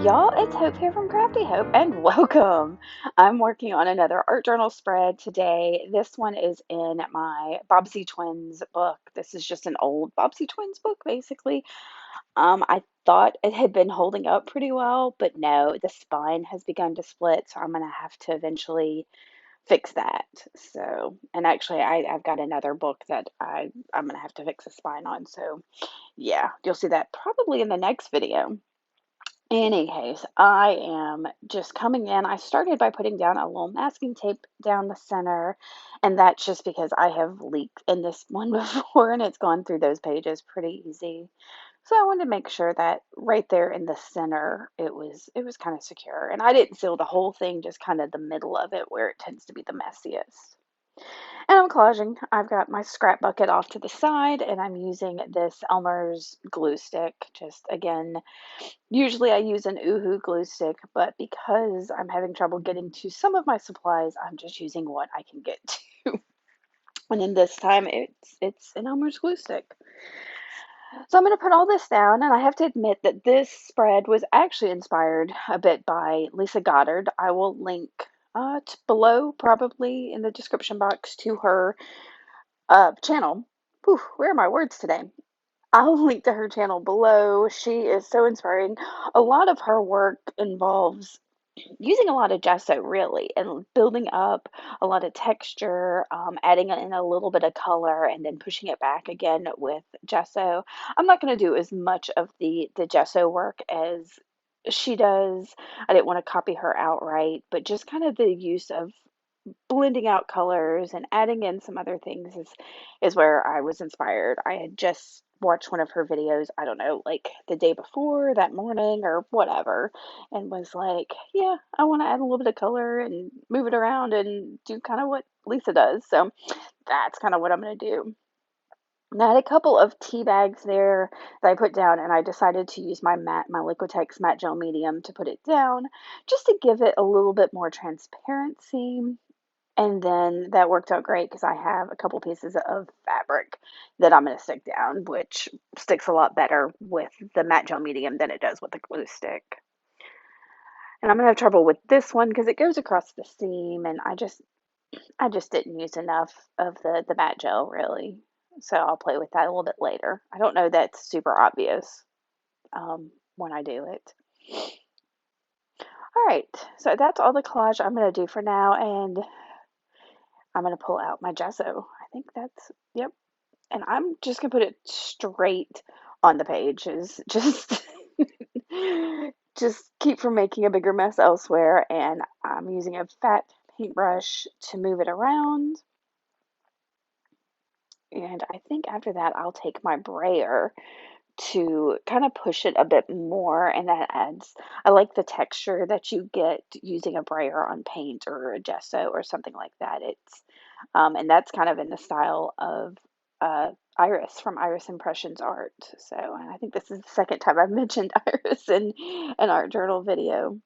Y'all, it's Hope here from Crafty Hope, and welcome. I'm working on another art journal spread today. This one is in my Bobbsey Twins book. This is just an old Bobbsey Twins book, basically. I thought it had been holding up pretty well, but no, the spine has begun to split, so I'm gonna have to eventually fix that. So, and actually, I've got another book that I'm gonna have to fix the spine on. So, yeah, you'll see that probably in the next video. Any case, I am just coming in. I started by putting down a little masking tape down the center, and that's just because I have leaked in this one before and it's gone through those pages pretty easy. So I wanted to make sure that right there in the center it was kind of secure. And I didn't seal the whole thing, just kind of the middle of it where it tends to be the messiest. And I'm collaging. I've got my scrap bucket off to the side, and I'm using this Elmer's glue stick. Just again, usually I use an Uhu glue stick, but because I'm having trouble getting to some of my supplies, I'm just using what I can get to. And then this time it's an Elmer's glue stick. So I'm going to put all this down, and I have to admit that this spread was actually inspired a bit by Lisa Goddard. I will link below, probably in the description box, to her channel. Whew, where are my words today? I'll link to her channel below. She is so inspiring. A lot of her work involves using a lot of gesso, really, and building up a lot of texture, adding in a little bit of color, and then pushing it back again with gesso. I'm not going to do as much of the gesso work as she does. I didn't want to copy her outright, but just kind of the use of blending out colors and adding in some other things is where I was inspired. I had just watched one of her videos, I don't know, like the day before, that morning, or whatever, and was like, yeah, I want to add a little bit of color and move it around and do kind of what Lisa does. So that's kind of what I'm going to do. And I had a couple of tea bags there that I put down, and I decided to use my Liquitex matte gel medium to put it down, just to give it a little bit more transparency. And then that worked out great because I have a couple pieces of fabric that I'm going to stick down, which sticks a lot better with the matte gel medium than it does with the glue stick. And I'm going to have trouble with this one because it goes across the seam, and I just didn't use enough of the matte gel really. So I'll play with that a little bit later. I don't know that's super obvious when I do it. All right, so that's all the collage I'm going to do for now, and I'm going to pull out my gesso. I think that's, yep. And I'm just gonna put it straight on the pages. Just just keep from making a bigger mess elsewhere. And I'm using a fat paintbrush to move it around. And I think after that, I'll take my brayer to kind of push it a bit more. And that adds, I like the texture that you get using a brayer on paint or a gesso or something like that. And that's kind of in the style of Iris from Iris Impressions Art. So, and I think this is the second time I've mentioned Iris in an art journal video.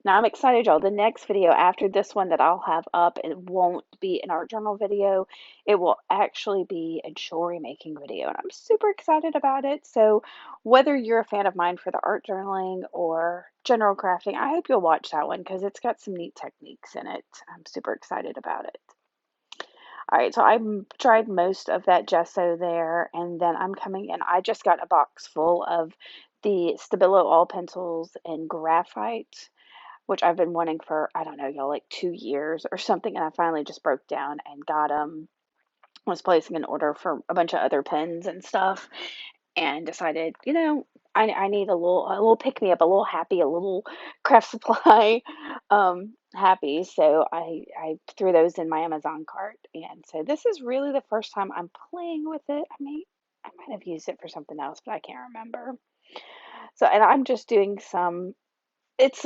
Now I'm excited, y'all. The next video after this one that I'll have up, it won't be an art journal video. It will actually be a jewelry making video, and I'm super excited about it. So whether you're a fan of mine for the art journaling or general crafting, I hope you'll watch that one because it's got some neat techniques in it. I'm super excited about it. All right, so I tried most of that gesso there, and then I'm coming in. I just got a box full of the Stabilo all pencils in graphite, which I've been wanting for, I don't know, y'all, like 2 years or something, and I finally just broke down and got them. Was placing an order for a bunch of other pens and stuff, and decided, I need a little pick me up, a little happy, a little craft supply happy. So I threw those in my Amazon cart, and so this is really the first time I'm playing with it. I might have used it for something else, but I can't remember. So, and I'm just doing some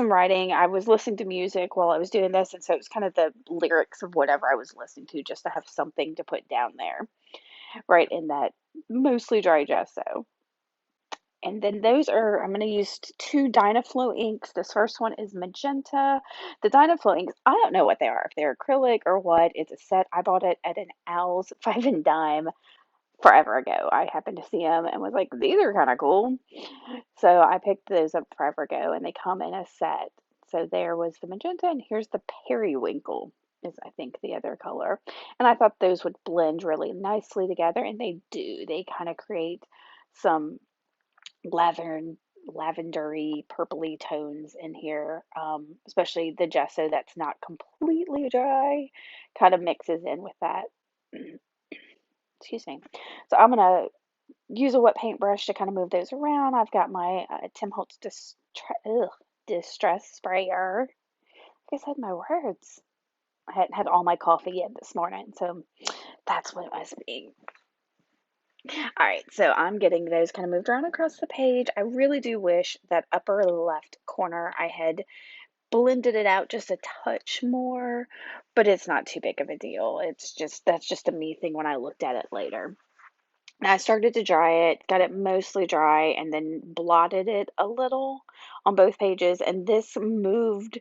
writing. I was listening to music while I was doing this, and so it was kind of the lyrics of whatever I was listening to, just to have something to put down there, right in that mostly dry gesso. And then I'm going to use two Dynaflow inks. This first one is magenta. The Dynaflow inks, I don't know what they are, if they're acrylic or what. It's a set. I bought it at an Owl's 5 and Dime forever ago. I happened to see them and was like, these are kind of cool. So I picked those up forever ago, and they come in a set. So there was the magenta, and here's the periwinkle, is I think the other color. And I thought those would blend really nicely together, and they do. They kind of create some lavender, lavendery, purpley tones in here. Especially the gesso that's not completely dry, kind of mixes in with that. Excuse me. So I'm gonna use a wet paintbrush to kind of move those around. I've got my Tim Holtz Distress Sprayer. I guess I had my words. I hadn't had all my coffee yet this morning, so that's what it must be. All right, so I'm getting those kind of moved around across the page. I really do wish that upper left corner I had blended it out just a touch more, but it's not too big of a deal. It's just, that's just a me thing when I looked at it later. I started to dry it, got it mostly dry, and then blotted it a little on both pages. And this moved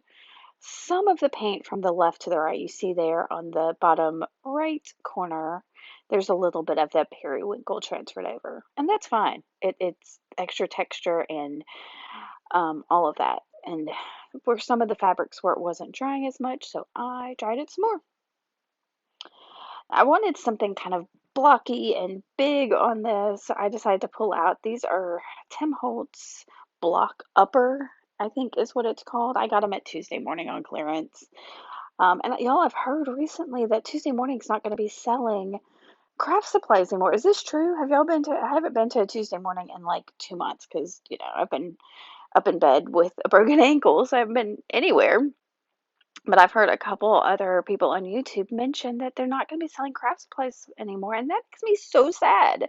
some of the paint from the left to the right. You see there on the bottom right corner, there's a little bit of that periwinkle transferred over. And that's fine. It's extra texture and all of that. And where some of the fabrics where it wasn't drying as much, so I dried it some more. I wanted something kind of blocky and big on this. I decided to pull out. These are Tim Holtz Block Upper, I think is what it's called. I got them at Tuesday Morning on clearance. And y'all, I've heard recently that Tuesday Morning's not going to be selling craft supplies anymore. Is this true? Have y'all been to? I haven't been to a Tuesday Morning in like 2 months because I've been up in bed with a broken ankle, so I haven't been anywhere. But I've heard a couple other people on YouTube mention that they're not going to be selling craft supplies anymore, and that makes me so sad.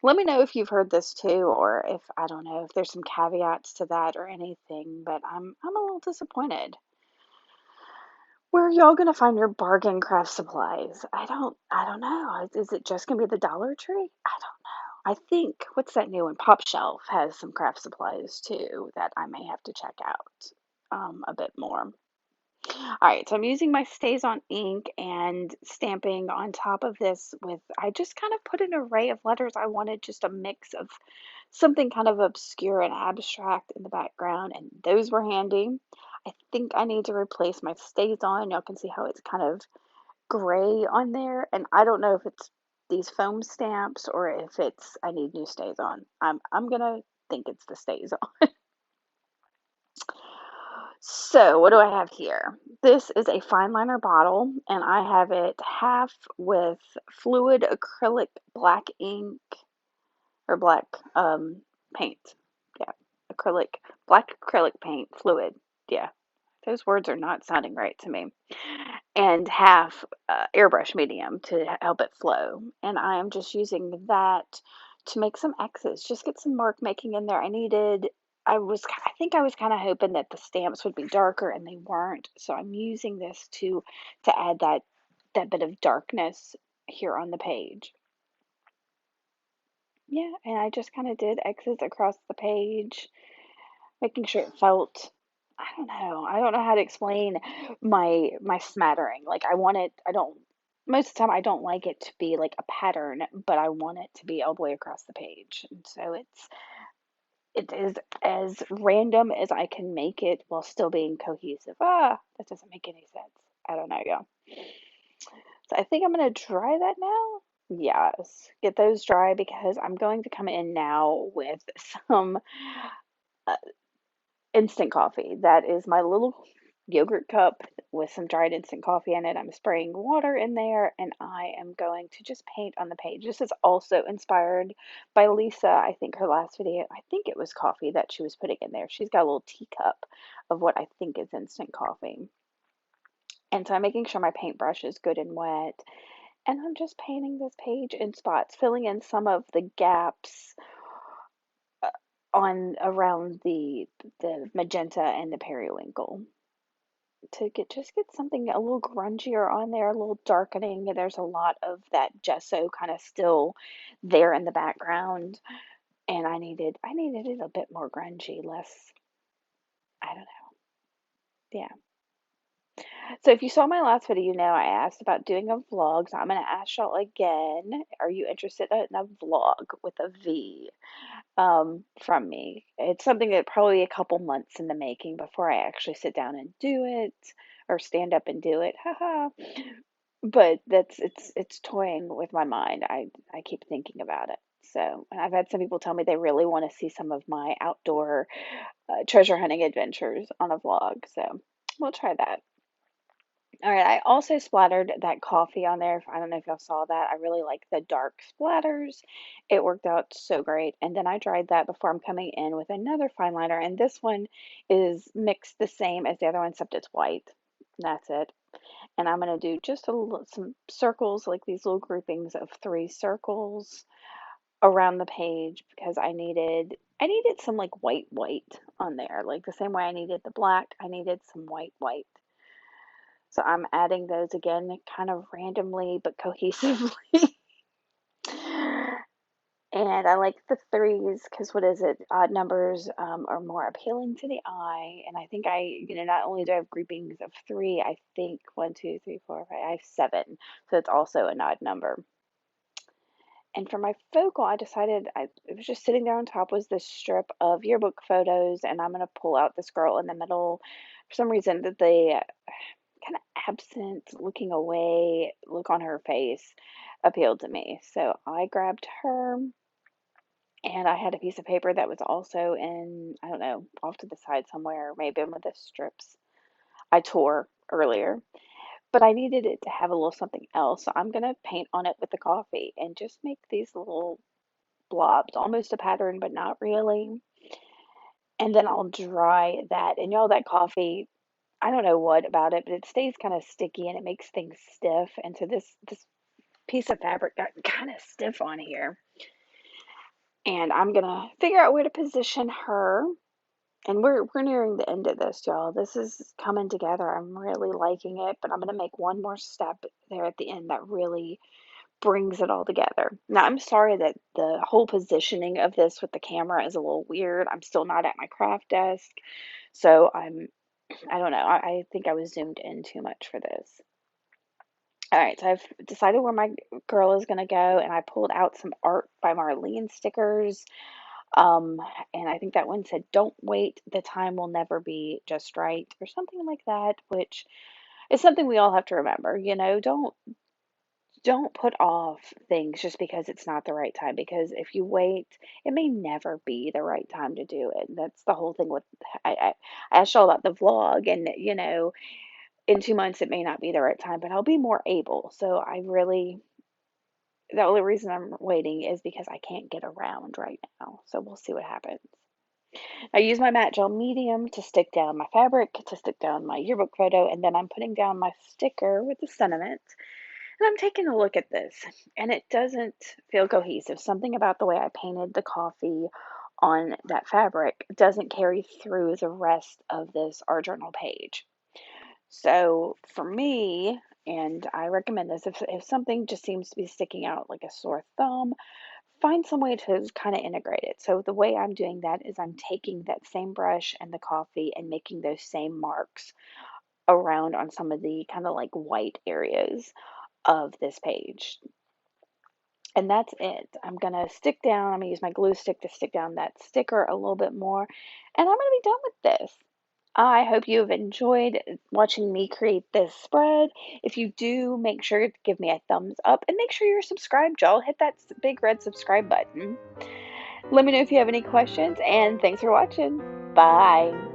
Let me know if you've heard this too, or if I don't know if there's some caveats to that or anything. But I'm a little disappointed. Where are y'all gonna find your bargain craft supplies? I don't know. Is it just gonna be the Dollar Tree? I don't know. I think what's that new one? Pop Shelf has some craft supplies too that I may have to check out a bit more. All right, so I'm using my StazOn ink and stamping on top of this with, I just kind of put an array of letters. I wanted just a mix of something kind of obscure and abstract in the background, and those were handy. I think I need to replace my StazOn. Y'all can see how it's kind of gray on there, and I don't know if it's these foam stamps or if it's I need new StazOn. I'm gonna think it's the StazOn. So, what do I have here? This is a fine liner bottle, and I have it half with fluid acrylic black ink or black paint. Yeah, acrylic, black acrylic paint, fluid. Yeah, those words are not sounding right to me. And half airbrush medium to help it flow. And I am just using that to make some X's, just get some mark making in there. I think I was kind of hoping that the stamps would be darker and they weren't. So I'm using this to add that bit of darkness here on the page. Yeah, and I just kind of did X's across the page, making sure it felt, I don't know how to explain my smattering. Like I don't most of the time I don't like it to be like a pattern, but I want it to be all the way across the page. And so it is as random as I can make it while still being cohesive. That doesn't make any sense. I don't know, y'all. So I think I'm gonna dry that now. Yes, get those dry because I'm going to come in now with some uh, instant coffee. That is my little yogurt cup with some dried instant coffee in it. I'm spraying water in there and I am going to just paint on the page. This is also inspired by Lisa. I think her last video, I think it was coffee that she was putting in there. She's got a little teacup of what I think is instant coffee. And so I'm making sure my paintbrush is good and wet. And I'm just painting this page in spots, filling in some of the gaps uh, on around the magenta and the periwinkle to get something a little grungier on there, a little darkening. There's a lot of that gesso kind of still there in the background, and I needed it a bit more grungy, less, I don't know. Yeah. So if you saw my last video, you know I asked about doing a vlog, so I'm gonna ask y'all again. Are you interested in a vlog with a V from me? It's something that probably a couple months in the making before I actually sit down and do it or stand up and do it. Haha. But it's toying with my mind. I keep thinking about it. So, and I've had some people tell me they really want to see some of my outdoor treasure hunting adventures on a vlog. So, we'll try that. All right, I also splattered that coffee on there. I don't know if y'all saw that. I really like the dark splatters. It worked out so great. And then I dried that before I'm coming in with another fine liner. And this one is mixed the same as the other one, except it's white. That's it. And I'm going to do just some circles, like these little groupings of 3 circles around the page because I needed some like white on there. Like the same way I needed the black, I needed some white. So I'm adding those again kind of randomly but cohesively. And I like the threes because what is it? Odd numbers are more appealing to the eye. And I think not only do I have groupings of three, I think one, two, three, four, five, I have seven. So it's also an odd number. And for my focal, I decided it was just sitting there on top was this strip of yearbook photos, and I'm going to pull out this girl in the middle. For some reason, that the kind of absent, looking away look on her face appealed to me. So I grabbed her, and I had a piece of paper that was also in, I don't know, off to the side somewhere, maybe one of the strips I tore earlier. But I needed it to have a little something else, so I'm gonna paint on it with the coffee and just make these little blobs, almost a pattern, but not really. And then I'll dry that. And y'all, that coffee, I don't know what about it, but it stays kind of sticky and it makes things stiff. And so this piece of fabric got kind of stiff on here. And I'm gonna figure out where to position her. And we're nearing the end of this, y'all. This is coming together. I'm really liking it, but I'm gonna make one more step there at the end that really brings it all together. Now, I'm sorry that the whole positioning of this with the camera is a little weird. I'm still not at my craft desk, so I don't know. I think I was zoomed in too much for this. All right, so I've decided where my girl is gonna go, and I pulled out some art by Marlene stickers. Um, and I think that one said, "Don't wait, the time will never be just right," or something like that, which is something we all have to remember. Don't put off things just because it's not the right time, because if you wait, it may never be the right time to do it. That's the whole thing with I asked y'all about the vlog, and in 2 months it may not be the right time, but I'll be more able. So the only reason I'm waiting is because I can't get around right now. So we'll see what happens. I use my matte gel medium to stick down my fabric, to stick down my yearbook photo, and then I'm putting down my sticker with the sentiment. And I'm taking a look at this, and it doesn't feel cohesive. Something about the way I painted the coffee on that fabric doesn't carry through the rest of this art journal page. So for me, and I recommend this, if something just seems to be sticking out like a sore thumb, find some way to kind of integrate it. So the way I'm doing that is I'm taking that same brush and the coffee and making those same marks around on some of the kind of like white areas of this page. And that's it. I'm going to I'm going to use my glue stick to stick down that sticker a little bit more, and I'm going to be done with this. I hope you have enjoyed watching me create this spread. If you do, make sure to give me a thumbs up and make sure you're subscribed, y'all. Hit that big red subscribe button. Let me know if you have any questions, and thanks for watching. Bye.